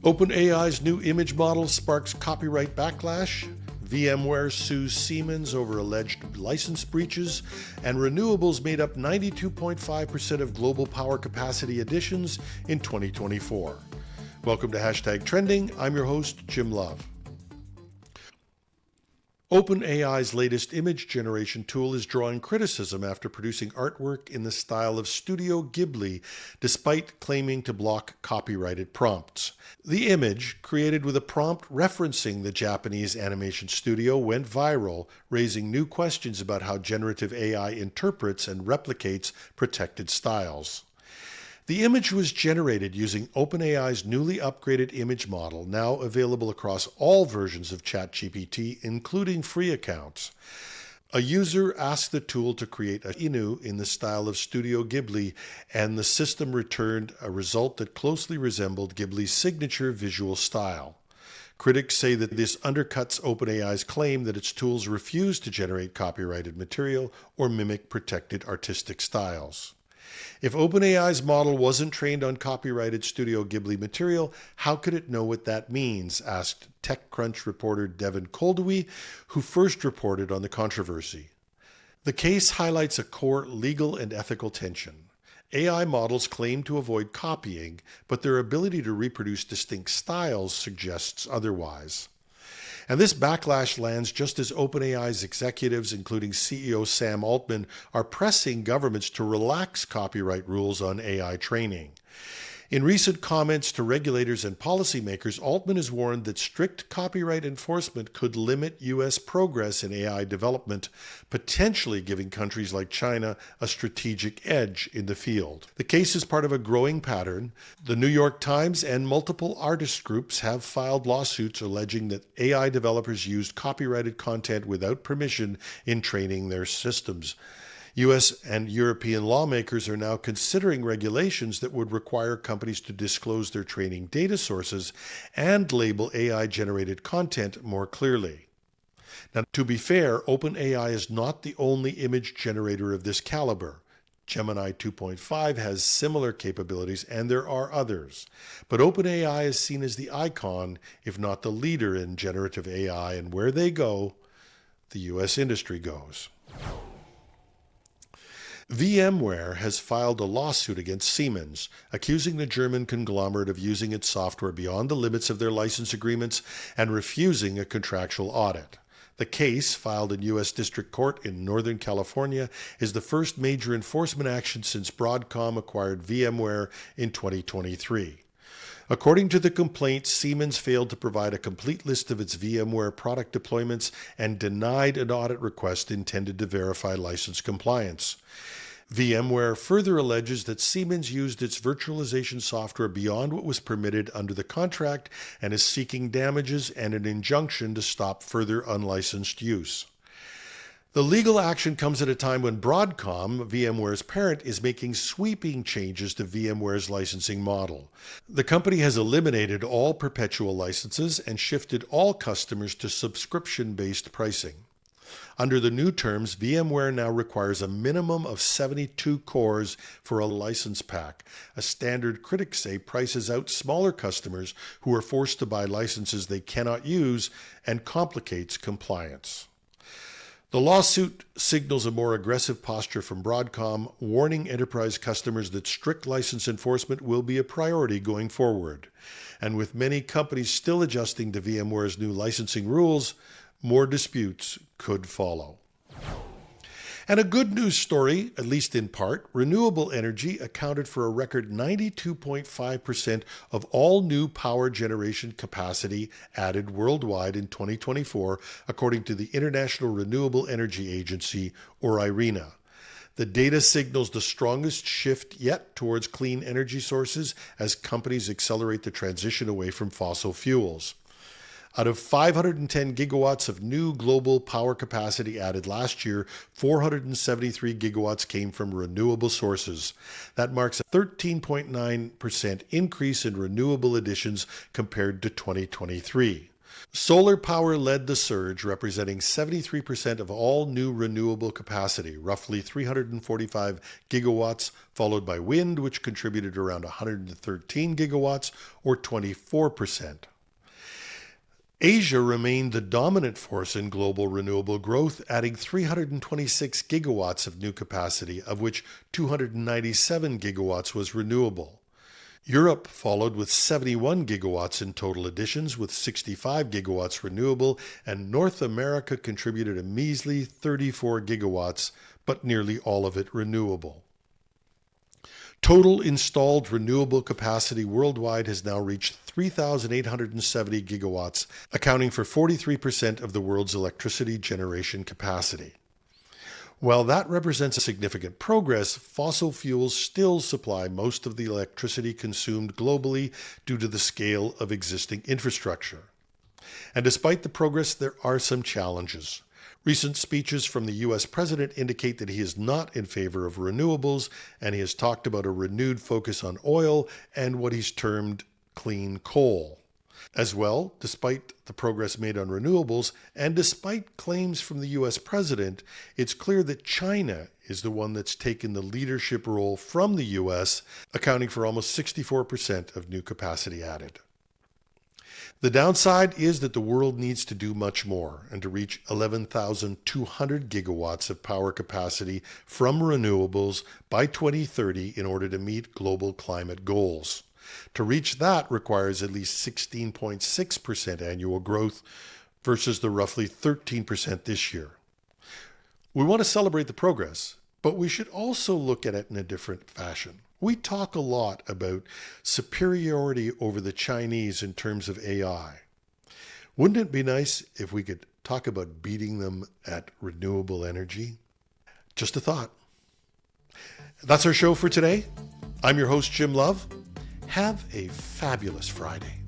OpenAI's new image model sparks copyright backlash. VMware sues Siemens over alleged license breaches, and renewables made up 92.5% of global power capacity additions in 2024. Welcome to Hashtag Trending. I'm your host, Jim Love. OpenAI's latest image generation tool is drawing criticism after producing artwork in the style of Studio Ghibli, despite claiming to block copyrighted prompts. The image, created with a prompt referencing the Japanese animation studio, went viral, raising new questions about how generative AI interprets and replicates protected styles. The image was generated using OpenAI's newly upgraded image model, now available across all versions of ChatGPT, including free accounts. A user asked the tool to create a Inu in the style of Studio Ghibli, and the system returned a result that closely resembled Ghibli's signature visual style. Critics say that this undercuts OpenAI's claim that its tools refuse to generate copyrighted material or mimic protected artistic styles. If OpenAI's model wasn't trained on copyrighted Studio Ghibli material, how could it know what that means? Asked TechCrunch reporter Devin Koldewey, who first reported on the controversy. The case highlights a core legal and ethical tension. AI models claim to avoid copying, but their ability to reproduce distinct styles suggests otherwise. And this backlash lands just as OpenAI's executives, including CEO Sam Altman, are pressing governments to relax copyright rules on AI training. In recent comments to regulators and policymakers, Altman has warned that strict copyright enforcement could limit U.S. progress in AI development, potentially giving countries like China a strategic edge in the field. The case is part of a growing pattern. The New York Times and multiple artist groups have filed lawsuits alleging that AI developers used copyrighted content without permission in training their systems. U.S. and European lawmakers are now considering regulations that would require companies to disclose their training data sources and label AI-generated content more clearly. Now, to be fair, OpenAI is not the only image generator of this caliber. Gemini 2.5 has similar capabilities, and there are others. But OpenAI is seen as the icon, if not the leader in generative AI, and where they go, the U.S. industry goes. VMware has filed a lawsuit against Siemens, accusing the German conglomerate of using its software beyond the limits of their license agreements and refusing a contractual audit. The case, filed in U.S. District Court in Northern California, is the first major enforcement action since Broadcom acquired VMware in 2023. According to the complaint, Siemens failed to provide a complete list of its VMware product deployments and denied an audit request intended to verify license compliance. VMware further alleges that Siemens used its virtualization software beyond what was permitted under the contract and is seeking damages and an injunction to stop further unlicensed use. The legal action comes at a time when Broadcom, VMware's parent, is making sweeping changes to VMware's licensing model. The company has eliminated all perpetual licenses and shifted all customers to subscription-based pricing. Under the new terms, VMware now requires a minimum of 72 cores for a license pack, a standard critics say prices out smaller customers who are forced to buy licenses they cannot use and complicates compliance. The lawsuit signals a more aggressive posture from Broadcom, warning enterprise customers that strict license enforcement will be a priority going forward. And with many companies still adjusting to VMware's new licensing rules, more disputes could follow. And a good news story, at least in part, renewable energy accounted for a record 92.5% of all new power generation capacity added worldwide in 2024, according to the International Renewable Energy Agency, or IRENA. The data signals the strongest shift yet towards clean energy sources as companies accelerate the transition away from fossil fuels. Out of 510 gigawatts of new global power capacity added last year, 473 gigawatts came from renewable sources. That marks a 13.9% increase in renewable additions compared to 2023. Solar power led the surge, representing 73% of all new renewable capacity, roughly 345 gigawatts, followed by wind, which contributed around 113 gigawatts, or 24%. Asia remained the dominant force in global renewable growth, adding 326 gigawatts of new capacity, of which 297 gigawatts was renewable. Europe followed with 71 gigawatts in total additions, with 65 gigawatts renewable, and North America contributed a measly 34 gigawatts, but nearly all of it renewable. Total installed renewable capacity worldwide has now reached 3,870 gigawatts, accounting for 43% of the world's electricity generation capacity. While that represents a significant progress, fossil fuels still supply most of the electricity consumed globally due to the scale of existing infrastructure. And despite the progress, there are some challenges. Recent speeches from the U.S. president indicate that he is not in favor of renewables, and he has talked about a renewed focus on oil and what he's termed clean coal. As well, despite the progress made on renewables, and despite claims from the U.S. president, it's clear that China is the one that's taken the leadership role from the U.S., accounting for almost 64% of new capacity added. The downside is that the world needs to do much more and to reach 11,200 gigawatts of power capacity from renewables by 2030 in order to meet global climate goals. To reach that requires at least 16.6% annual growth versus the roughly 13% this year. We want to celebrate the progress, but we should also look at it in a different fashion. We talk a lot about superiority over the Chinese in terms of AI. Wouldn't it be nice if we could talk about beating them at renewable energy? Just a thought. That's our show for today. I'm your host, Jim Love. Have a fabulous Friday.